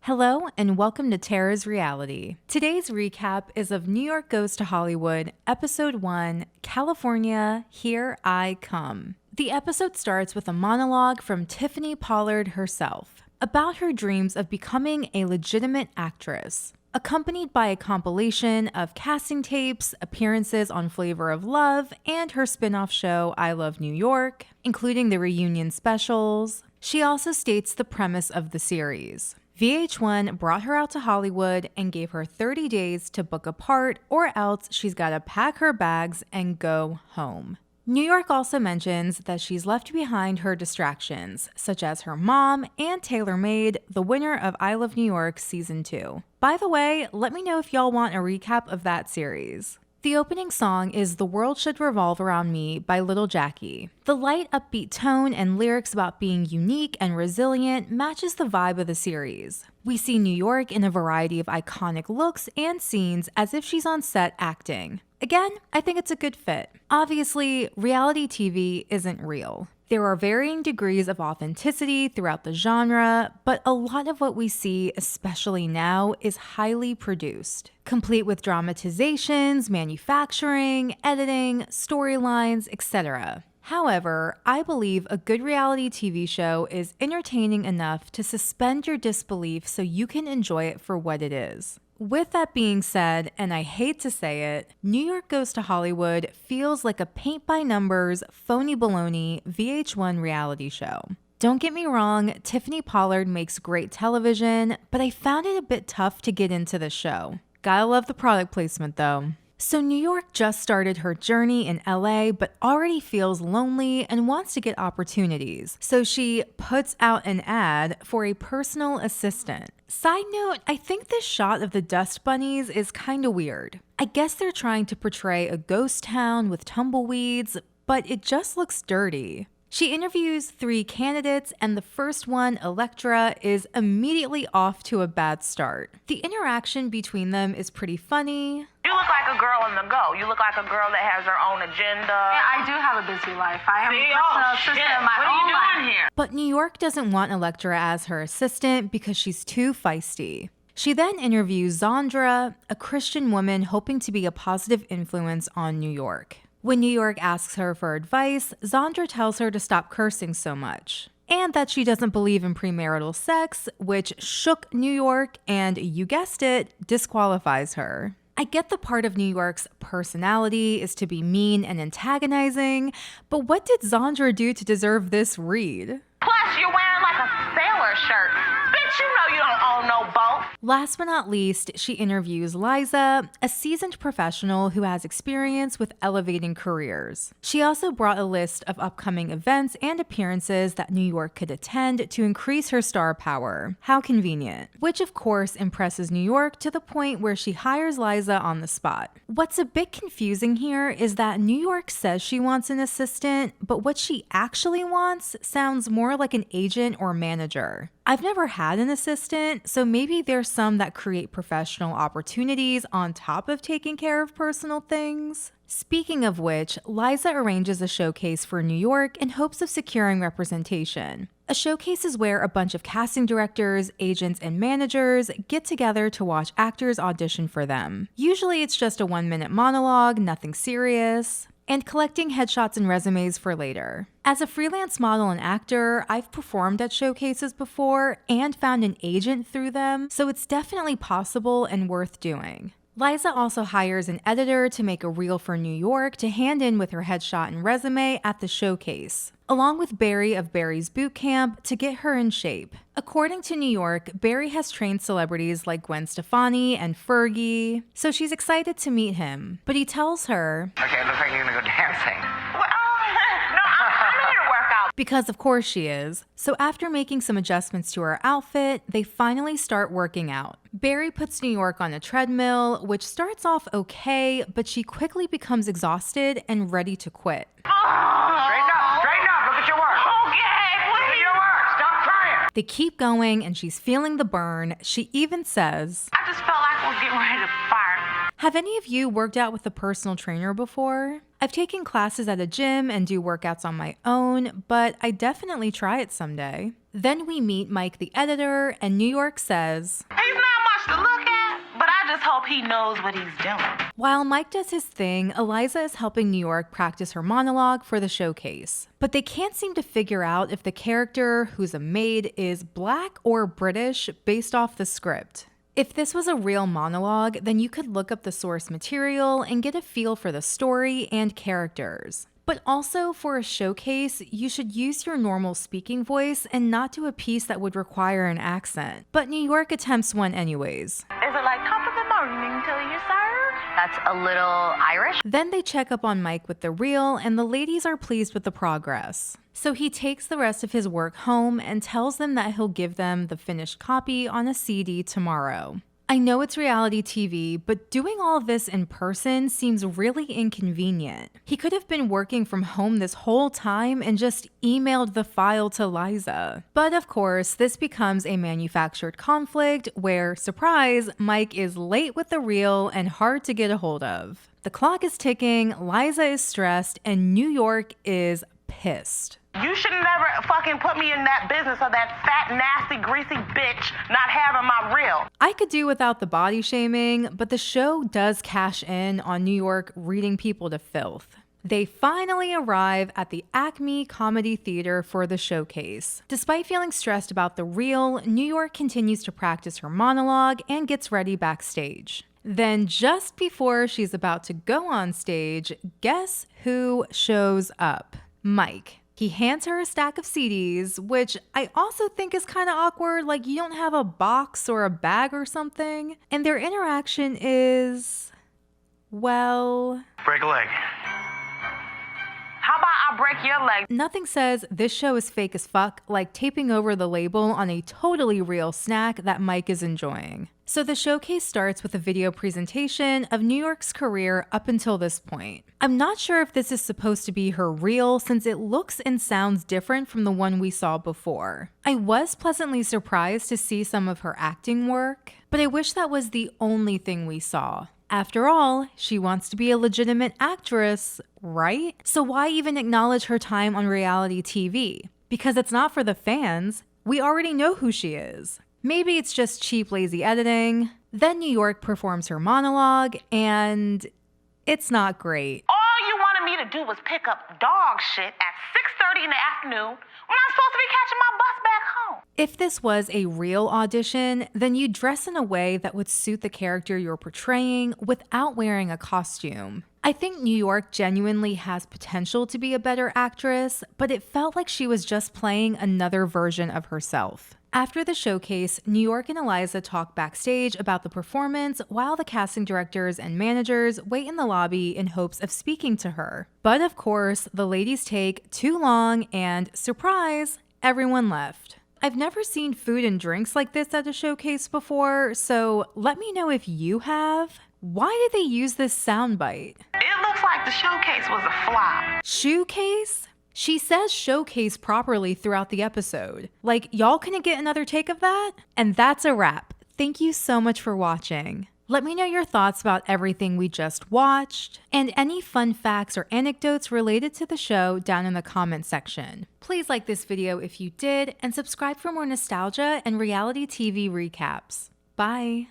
Hello and welcome to Tara's Reality. Today's recap is of New York Goes to Hollywood, Episode 1, California, Here I Come. The episode starts with a monologue from Tiffany Pollard herself about her dreams of becoming a legitimate actress, accompanied by a compilation of casting tapes, appearances on Flavor of Love, and her spin-off show I Love New York, including the reunion specials. She also states the premise of the series. VH1 brought her out to Hollywood and gave her 30 days to book a part, or else she's gotta pack her bags and go home. New York also mentions that she's left behind her distractions, such as her mom and TaylorMade, the winner of I Love New York Season 2. By the way, let me know if y'all want a recap of that series. The opening song is The World Should Revolve Around Me by Little Jackie. The light, upbeat tone and lyrics about being unique and resilient matches the vibe of the series. We see New York in a variety of iconic looks and scenes as if she's on set acting. Again, I think it's a good fit. Obviously, reality TV isn't real. There are varying degrees of authenticity throughout the genre, but a lot of what we see, especially now, is highly produced, complete with dramatizations, manufacturing, editing, storylines, etc. However, I believe a good reality TV show is entertaining enough to suspend your disbelief so you can enjoy it for what it is. With that being said, and I hate to say it, New York Goes to Hollywood feels like a paint-by-numbers, phony baloney VH1 reality show. Don't get me wrong, Tiffany Pollard makes great television, but I found it a bit tough to get into the show. Gotta love the product placement though. So New York just started her journey in LA, but already feels lonely and wants to get opportunities. So she puts out an ad for a personal assistant. Side note, I think this shot of the dust bunnies is kinda weird. I guess they're trying to portray a ghost town with tumbleweeds, but it just looks dirty. She interviews 3 candidates, and the first one, Electra, is immediately off to a bad start. The interaction between them is pretty funny. You look like a girl on the go. You look like a girl that has her own agenda. Yeah, I do have a busy life. I have a personal assistant in my what are own you life. doing here? But New York doesn't want Electra as her assistant because she's too feisty. She then interviews Zandra, a Christian woman hoping to be a positive influence on New York. When New York asks her for advice, Zandra tells her to stop cursing so much, and that she doesn't believe in premarital sex, which shook New York and, you guessed it, disqualifies her. I get the part of New York's personality is to be mean and antagonizing, but what did Zandra do to deserve this read? Plus, you're wearing like a sailor shirt. Bitch, you know you don't own no boat. Last but not least, she interviews Liza, a seasoned professional who has experience with elevating careers. She also brought a list of upcoming events and appearances that New York could attend to increase her star power. How convenient. Which of course impresses New York to the point where she hires Liza on the spot. What's a bit confusing here is that New York says she wants an assistant, but what she actually wants sounds more like an agent or manager. I've never had an assistant, so maybe there's some that create professional opportunities on top of taking care of personal things. Speaking of which, Liza arranges a showcase for New York in hopes of securing representation. A showcase is where a bunch of casting directors, agents, and managers get together to watch actors audition for them. Usually it's just a 1-minute monologue, nothing serious, and collecting headshots and resumes for later. As a freelance model and actor, I've performed at showcases before and found an agent through them, so it's definitely possible and worth doing. Liza also hires an editor to make a reel for New York to hand in with her headshot and resume at the showcase, along with Barry of Barry's Boot Camp to get her in shape. According to New York, Barry has trained celebrities like Gwen Stefani and Fergie, so she's excited to meet him. But he tells her, Okay, it looks like you're gonna go dancing. Well, no, I'm here to work out. because of course she is. So after making some adjustments to her outfit, they finally start working out. Barry puts New York on a treadmill, which starts off okay, but she quickly becomes exhausted and ready to quit. Straighten up, look at your work. Okay, Look at your work, stop crying. They keep going and she's feeling the burn. She even says, I just felt like we're getting ready to fire. Have any of you worked out with a personal trainer before? I've taken classes at a gym and do workouts on my own, but I definitely try it someday. Then we meet Mike the editor, and New York says, He's not much to look at, but I just hope he knows what he's doing. while Mike does his thing, Eliza is helping New York practice her monologue for the showcase. But they can't seem to figure out if the character, who's a maid, is black or British based off the script. If this was a real monologue, then you could look up the source material and get a feel for the story and characters. But also, for a showcase, you should use your normal speaking voice and not do a piece that would require an accent. But New York attempts one anyways. Is it like top of the morning to you, sir? That's a little Irish. Then they check up on Mike with the reel, and the ladies are pleased with the progress. So he takes the rest of his work home and tells them that he'll give them the finished copy on a CD tomorrow. I know it's reality TV, but doing all of this in person seems really inconvenient. He could have been working from home this whole time and just emailed the file to Liza. But of course, this becomes a manufactured conflict where, surprise, Mike is late with the reel and hard to get a hold of. The clock is ticking, Liza is stressed, and New York is pissed. You should never fucking put me in that business of that fat, nasty, greasy bitch not having my reel. I could do without the body shaming, but the show does cash in on New York reading people to filth. They finally arrive at the Acme Comedy Theater for the showcase. Despite feeling stressed about the reel, New York continues to practice her monologue and gets ready backstage. Then, just before she's about to go on stage, guess who shows up? Mike. He hands her a stack of CDs, which I also think is kind of awkward, like you don't have a box or a bag or something. And their interaction is, well, Break a leg. How about I break your leg? nothing says this show is fake as fuck like taping over the label on a totally real snack that Mike is enjoying. So the showcase starts with a video presentation of New York's career up until this point. I'm not sure if this is supposed to be her reel since it looks and sounds different from the one we saw before. I was pleasantly surprised to see some of her acting work, but I wish that was the only thing we saw. After all, she wants to be a legitimate actress, right? So why even acknowledge her time on reality TV? Because it's not for the fans. We already know who she is. Maybe it's just cheap, lazy editing. Then New York performs her monologue, and it's not great. All you wanted me to do was pick up dog shit at 6:30 in the afternoon when I'm supposed to be catching my bus back home. If this was a real audition, then you dress in a way that would suit the character you're portraying without wearing a costume. I think New York genuinely has potential to be a better actress, but it felt like she was just playing another version of herself. After the showcase, New York and Eliza talk backstage about the performance while the casting directors and managers wait in the lobby in hopes of speaking to her. But of course, the ladies take too long and, surprise, everyone left. I've never seen food and drinks like this at a showcase before, so let me know if you have. Why did they use this soundbite? It looks like the showcase was a flop. Shoecase? She says showcase properly throughout the episode. Like, y'all couldn't get another take of that? And that's a wrap. Thank you so much for watching. Let me know your thoughts about everything we just watched, and any fun facts or anecdotes related to the show down in the comment section. Please like this video if you did, and subscribe for more nostalgia and reality TV recaps. Bye.